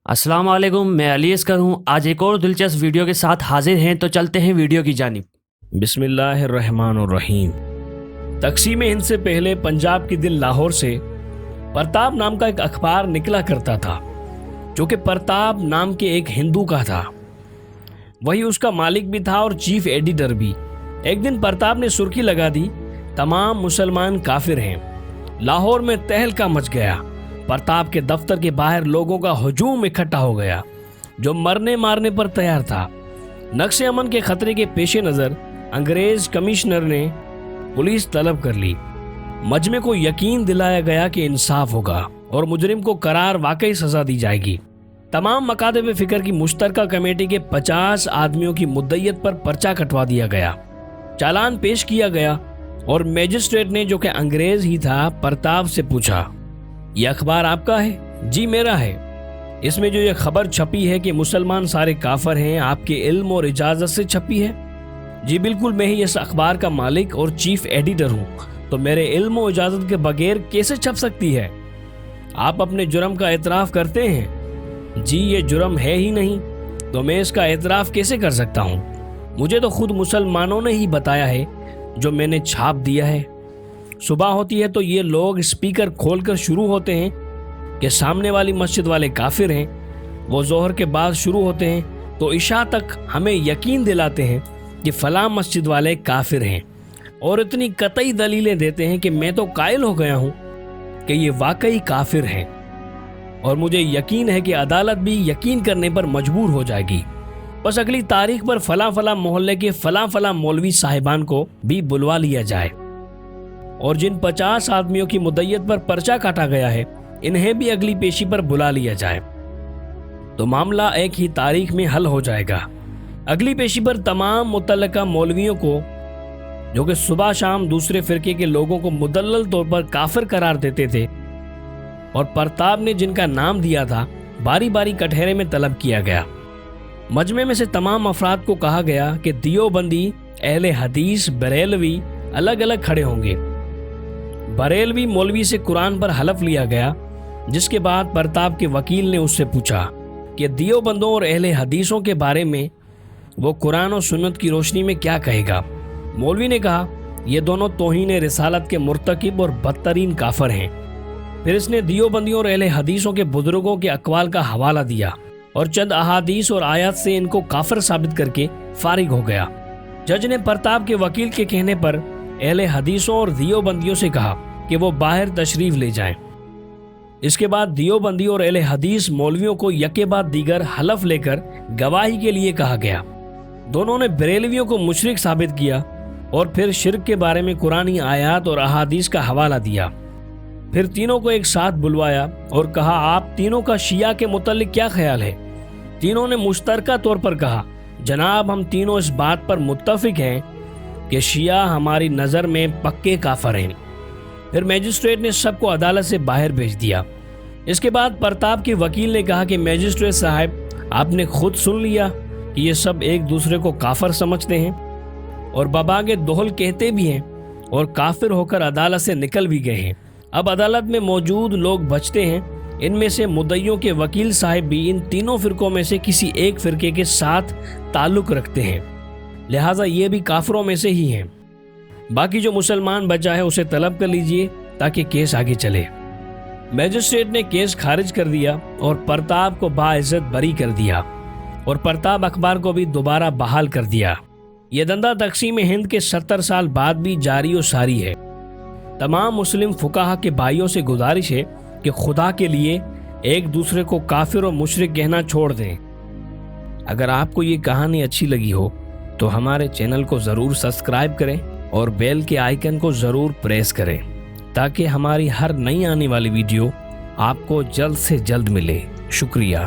अस्सलाम वालेकुम, मैं अली अस्कर हूँ। आज एक और दिलचस्प वीडियो के साथ हाजिर हैं, तो चलते हैं वीडियो की जानिब। बिस्मिल्लाहिर्रहमानिर्रहीम। तक़सीम हिंद से पहले पंजाब के दिल लाहौर से प्रताप नाम का एक अखबार निकला करता था, जो कि प्रताप नाम के एक हिंदू का था। वही उसका मालिक भी था और चीफ एडिटर भी। एक दिन प्रताप ने सुर्खी लगा दी, तमाम मुसलमान काफिर हैं। लाहौर में तहलका मच गया। प्रताप के दफ्तर के बाहर लोगों का हुजूम इकट्ठा हो गया, जो मरने मारने पर तैयार था। नक्शे अमन के खतरे के पेश नज़र अंग्रेज कमिश्नर ने पुलिस तलब कर ली। मजमे को यकीन दिलाया गया कि इंसाफ होगा और मुजरिम को करार वाकई सजा दी जाएगी। तमाम मकातब फिक्र की मुश्तरका कमेटी के 50 आदमियों की मुद्दत पर पर्चा कटवा दिया गया। चालान पेश किया गया और मजिस्ट्रेट ने, जो कि अंग्रेज ही था, प्रताप से पूछा, यह अखबार आपका है? जी मेरा है। इसमें जो यह खबर छपी है कि मुसलमान सारे काफर हैं, आपके इल्म और इजाज़त से छपी है? जी बिल्कुल, मैं ही इस अखबार का मालिक और चीफ एडिटर हूँ, तो मेरे इल्म और इजाज़त के बगैर कैसे छप सकती है? आप अपने जुर्म का एतराफ़ करते हैं? जी ये जुर्म है ही नहीं, तो मैं इसका एतराफ़ कैसे कर सकता हूँ? मुझे तो खुद मुसलमानों ने ही बताया है, जो मैंने छाप दिया है। सुबह होती है तो ये लोग स्पीकर खोलकर शुरू होते हैं कि सामने वाली मस्जिद वाले काफिर हैं। वो जोहर के बाद शुरू होते हैं तो इशा तक हमें यकीन दिलाते हैं कि फलां मस्जिद वाले काफिर हैं, और इतनी कतई दलीलें देते हैं कि मैं तो कायल हो गया हूँ कि ये वाकई काफिर हैं, और मुझे यकीन है कि अदालत भी यकीन करने पर मजबूर हो जाएगी। बस अगली तारीख पर फलां मोहल्ले के फलां मौलवी साहिबान को भी बुलवा लिया जाए, और जिन 50 आदमियों की मुद्दत पर पर्चा काटा गया है, इन्हें भी अगली पेशी पर बुला लिया जाए, तो मामला एक ही तारीख में हल हो जाएगा। अगली पेशी पर तमाम मुतल्लका मौलवियों को, जो कि सुबह शाम दूसरे फिरके के लोगों को मुदल्लल तौर पर काफिर करार देते थे, और प्रताप ने जिनका नाम दिया था, बारी बारी कटहरे में तलब किया गया। मजमे में से तमाम अफराद को कहा गया कि दियोबंदी, अहले हदीस, बरेलवी अलग अलग खड़े होंगे। बरेलवी मौलवी से कुरान पर हलफ लिया गया, जिसके बाद प्रताप के वकील ने उससे पूछा कि दियोबंदों और अहले हदीसों के बारे में वो कुरान और सुन्नत की रोशनी में क्या कहेगा। मौलवी ने कहा, ये दोनों तौहीन रिसालत के मुर्तकिब और बदतरीन काफर हैं। फिर इसने दियोबंदियों और अहले हदीसों के बुजुर्गों के अकवाल का हवाला दिया और चंद अहादीस और आयत से इनको काफिर साबित करके फारिग हो गया। जज ने प्रताप के वकील के कहने पर अहले हदीसों और दियोबंदियों से कहा कि वो बाहर तशरीफ ले जाएं। इसके बाद दियोबंदी और अहले हदीस मौलवियों को यके बाद दीगर हलफ लेकर गवाही के लिए कहा गया। दोनों ने बरेलवियों को मुशरिक साबित किया और फिर शिर्क के बारे में कुरानी आयात और अहादीस का हवाला दिया। फिर तीनों को एक साथ बुलवाया और कहा, आप तीनों का शिया के मुतल्लिक क्या ख्याल है? तीनों ने मुश्तरका तौर पर कहा, जनाब हम तीनों इस बात पर मुत्तफिक हैं कि शिया हमारी नज़र में पक्के काफिर हैं। फिर मजिस्ट्रेट ने सबको अदालत से बाहर भेज दिया। इसके बाद प्रताप के वकील ने कहा कि मजिस्ट्रेट साहब, आपने खुद सुन लिया कि ये सब एक दूसरे को काफिर समझते हैं और बबागे दोहल कहते भी हैं, और काफिर होकर अदालत से निकल भी गए हैं। अब अदालत में मौजूद लोग बचते हैं। इनमें से मुद्दइयों के वकील साहब भी इन तीनों फिरकों में से किसी एक फिरके के साथ ताल्लुक़ रखते हैं, लिहाजा ये भी काफिरों में से ही हैं। बाकी जो मुसलमान बचा है उसे तलब कर लीजिए ताकि केस आगे चले। मजिस्ट्रेट ने केस खारिज कर दिया और प्रताप को बाइज्जत बरी कर दिया, और प्रताप अखबार को भी दोबारा बहाल कर दिया। यह धंधा तक़सीम हिंद के 70 साल बाद भी जारी और सारी है। तमाम मुस्लिम फुकाहा के भाइयों से गुजारिश है कि खुदा के लिए एक दूसरे को काफिर और मुशरिक कहना छोड़ दें। अगर आपको ये कहानी अच्छी लगी हो तो हमारे चैनल को ज़रूर सब्सक्राइब करें और बेल के आइकन को ज़रूर प्रेस करें, ताकि हमारी हर नई आने वाली वीडियो आपको जल्द से जल्द मिले। शुक्रिया।